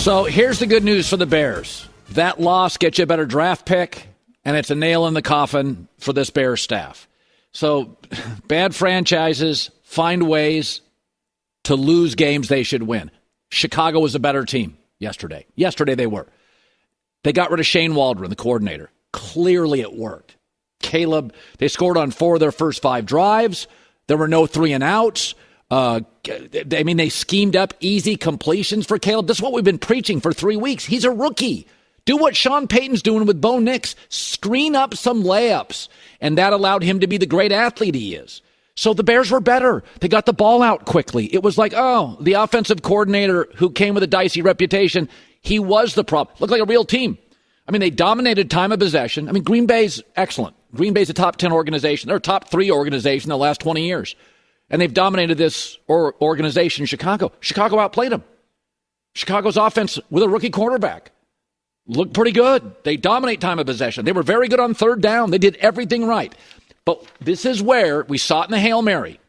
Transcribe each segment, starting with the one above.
So here's the good news for the Bears. That loss gets you a better draft pick, and it's a nail in the coffin for this Bears staff. So bad franchises find ways to lose games they should win. Chicago was a better team yesterday. Yesterday they were. They got rid of Shane Waldron, the coordinator. Clearly it worked. Caleb, they scored on 4 of their first 5 drives. There were no 3-and-outs. They schemed up easy completions for Caleb. This is what we've been preaching for 3 weeks. He's a rookie. Do what Sean Payton's doing with Bo Nix. Screen up some layups. And that allowed him to be the great athlete he is. So the Bears were better. They got the ball out quickly. It was like, oh, the offensive coordinator who came with a dicey reputation, he was the problem. Looked like a real team. I mean, they dominated time of possession. I mean, Green Bay's excellent. Green Bay's a top 10 organization. They're a top 3 organization in the last 20 years. And they've dominated this organization in Chicago. Chicago outplayed them. Chicago's offense with a rookie quarterback looked pretty good. They dominate time of possession. They were very good on third down. They did everything right. But this is where we saw it in the Hail Mary.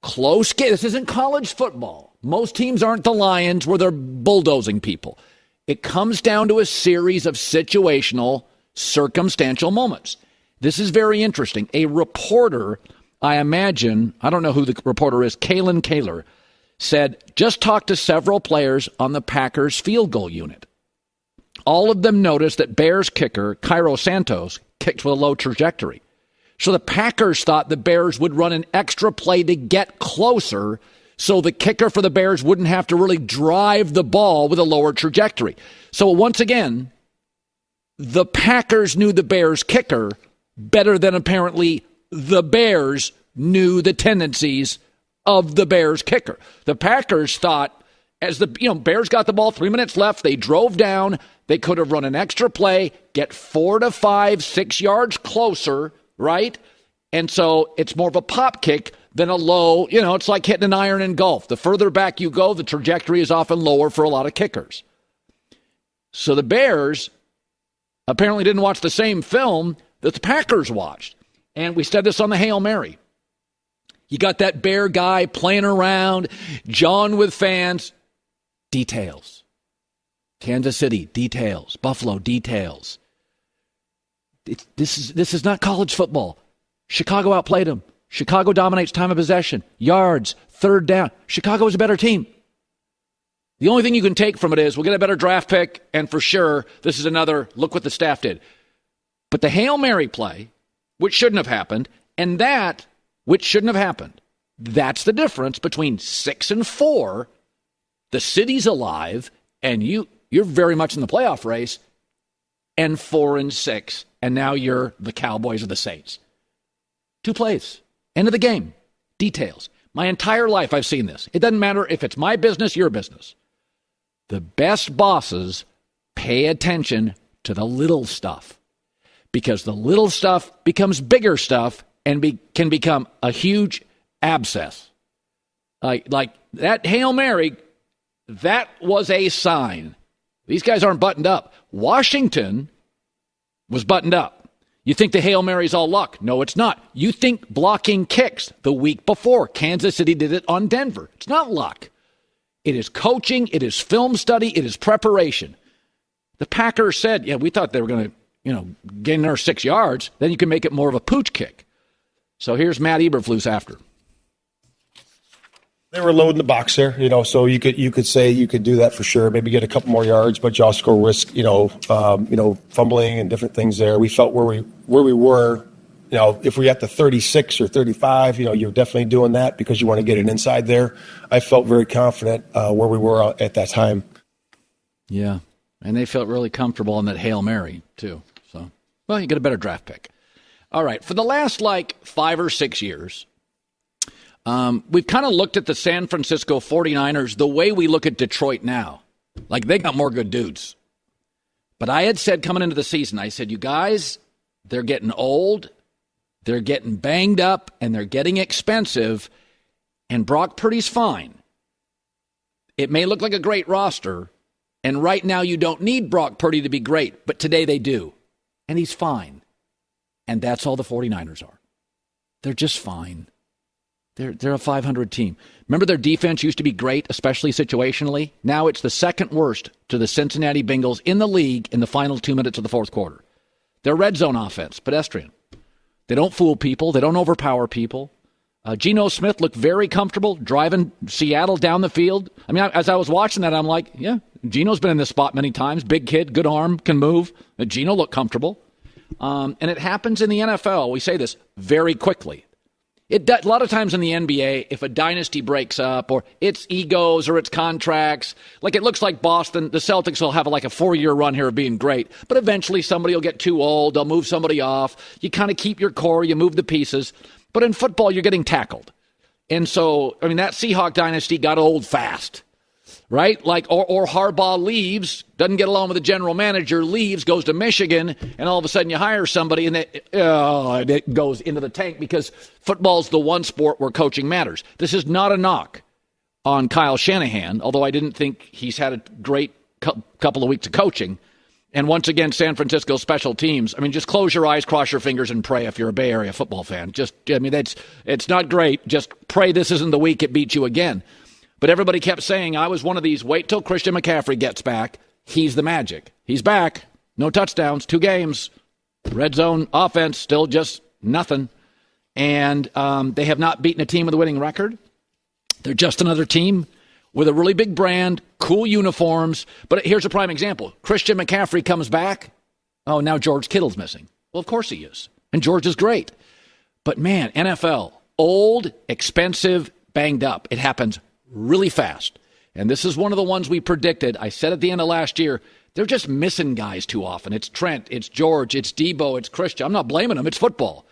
Close game. This isn't college football. Most teams aren't the Lions where they're bulldozing people. It comes down to a series of situational, circumstantial moments. This is very interesting. A reporter, I imagine, I don't know who the reporter is, Colin Cowherd, said, just talked to several players on the Packers field goal unit. All of them noticed that Bears kicker, Cairo Santos, kicked with a low trajectory. So the Packers thought the Bears would run an extra play to get closer so the kicker for the Bears wouldn't have to really drive the ball with a lower trajectory. So once again, the Packers knew the Bears kicker better than apparently the Bears knew the tendencies of the Bears kicker. The Packers thought as the Bears got the ball, 3 minutes left, they drove down, they could have run an extra play, get 4 to 5, 6 yards closer, right? And so it's more of a pop kick than a low, it's like hitting an iron in golf. The further back you go, the trajectory is often lower for a lot of kickers. So the Bears apparently didn't watch the same film that the Packers watched. And we said this on the Hail Mary. You got that Bear guy playing around, jawing with fans. Details. Kansas City, details. Buffalo, details. This is not college football. Chicago outplayed them. Chicago dominates time of possession, yards, third down. Chicago is a better team. The only thing you can take from it is we'll get a better draft pick, and for sure, this is another look what the staff did. But the Hail Mary play, which shouldn't have happened, and that, which shouldn't have happened, that's the difference between 6-4, the city's alive, and you're very much in the playoff race, and 4-6, and now you're the Cowboys or the Saints. 2 plays. End of the game. Details. My entire life I've seen this. It doesn't matter if it's my business, your business. The best bosses pay attention to the little stuff because the little stuff becomes bigger stuff and can become a huge abscess. Like that Hail Mary, that was a sign. These guys aren't buttoned up. Washington was buttoned up. You think the Hail Mary's all luck. No, it's not. You think blocking kicks the week before. Kansas City did it on Denver. It's not luck. It is coaching. It is film study. It is preparation. The Packers said, we thought they were going to, gain our 6 yards. Then you can make it more of a pooch kick. So here's Matt Eberflus after. They were loading the box there, so you could say you could do that for sure. Maybe get a couple more yards, but you also risk, fumbling and different things there. We felt where we were, if we're at the 36 or 35, you're definitely doing that because you want to get it inside there. I felt very confident where we were at that time. Yeah, and they felt really comfortable in that Hail Mary too. So, well, you get a better draft pick. All right, for the last 5 or 6 years, we've kind of looked at the San Francisco 49ers the way we look at Detroit now. Like, they got more good dudes. But I had said coming into the season, I said, you guys, they're getting old, they're getting banged up, and they're getting expensive, and Brock Purdy's fine. It may look like a great roster, and right now you don't need Brock Purdy to be great, but today they do. And he's fine. And that's all the 49ers are. They're just fine. They're a 500 team. Remember their defense used to be great, especially situationally? Now it's the second worst to the Cincinnati Bengals in the league in the final 2 minutes of the fourth quarter. Their red zone offense, pedestrian. They don't fool people. They don't overpower people. Geno Smith looked very comfortable driving Seattle down the field. I mean, as I was watching that, I'm like, yeah, Geno's been in this spot many times. Big kid, good arm, can move. Geno looked comfortable. And it happens in the NFL. We say this very quickly. A lot of times in the NBA, if a dynasty breaks up or it's egos or it's contracts, like it looks like Boston, the Celtics will have like a 4-year run here of being great, but eventually somebody will get too old. They'll move somebody off. You kind of keep your core. You move the pieces. But in football, you're getting tackled. And so, I mean, that Seahawk dynasty got old fast, right? Like, or Harbaugh leaves, doesn't get along with the general manager, leaves, goes to Michigan, and all of a sudden you hire somebody and it goes into the tank because football's the one sport where coaching matters. This is not a knock on Kyle Shanahan, although I didn't think he's had a great couple of weeks of coaching. And once again, San Francisco special teams. I mean, just close your eyes, cross your fingers, and pray if you're a Bay Area football fan. It's not great. Just pray this isn't the week it beats you again. But everybody kept saying, I was one of these, wait till Christian McCaffrey gets back. He's the magic. He's back. No touchdowns, 2 games. Red zone offense, still just nothing. And they have not beaten a team with a winning record. They're just another team with a really big brand, cool uniforms. But here's a prime example. Christian McCaffrey comes back. Oh, now George Kittle's missing. Well, of course he is. And George is great. But, man, NFL, old, expensive, banged up. It happens really fast. And this is one of the ones we predicted. I said at the end of last year, they're just missing guys too often. It's Trent, it's George, it's Debo, it's Christian. I'm not blaming them. It's football.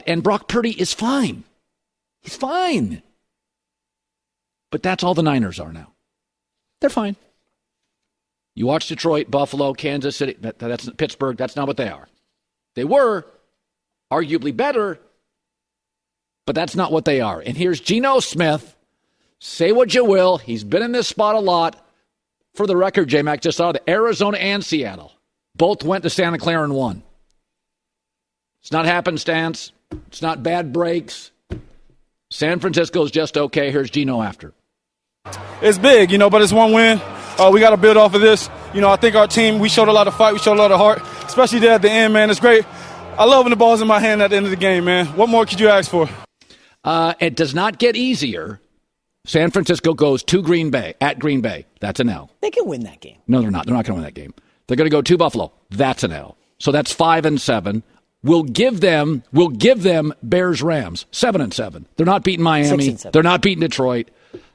And Brock Purdy is fine. He's fine. But that's all the Niners are now. They're fine. You watch Detroit, Buffalo, Kansas City, that's Pittsburgh. That's not what they are. They were arguably better, but that's not what they are. And here's Geno Smith. Say what you will. He's been in this spot a lot. For the record, J-Mac, just saw that Arizona and Seattle both went to Santa Clara and won. It's not happenstance. It's not bad breaks. San Francisco's just okay. Here's Geno after. It's big, but it's one win. We got to build off of this. I think our team, we showed a lot of fight. We showed a lot of heart, especially there at the end, man. It's great. I love when the ball's in my hand at the end of the game, man. What more could you ask for? It does not get easier. San Francisco goes to Green Bay, at Green Bay. That's an L. They can win that game. No, they're not. They're not going to win that game. They're going to go to Buffalo. That's an L. So that's 5-7. We'll give them Bears-Rams, 7-7. They're not beating Miami. They're not beating Detroit.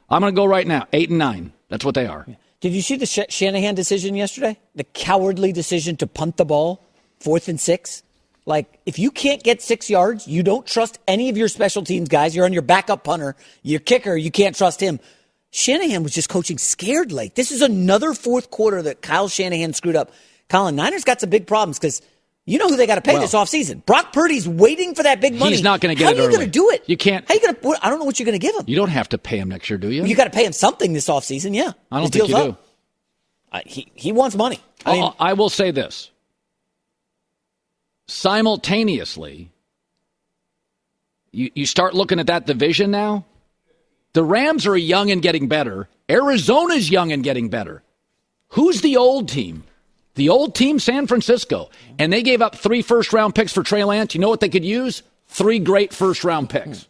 I'm going to go right now, 8-9. That's what they are. Did you see the Shanahan decision yesterday? The cowardly decision to punt the ball, 4th and 6? Like, if you can't get 6 yards, you don't trust any of your special teams guys. You're on your backup punter. Your kicker, you can't trust him. Shanahan was just coaching scared late. This is another fourth quarter that Kyle Shanahan screwed up. Colin, Niners got some big problems because you know who they got to pay this offseason. Brock Purdy's waiting for that big money. He's not going to get it early. How are you going to do it? You can't. How you going to? I don't know what you're going to give him. You don't have to pay him next year, do you? You got to pay him something this offseason, yeah. I don't think you do. He wants money. I will say this. Simultaneously, you start looking at that division now. The Rams are young and getting better. Arizona's young and getting better. Who's the old team? The old team, San Francisco. And they gave up 3 first-round picks for Trey Lance. You know what they could use? 3 great first-round picks.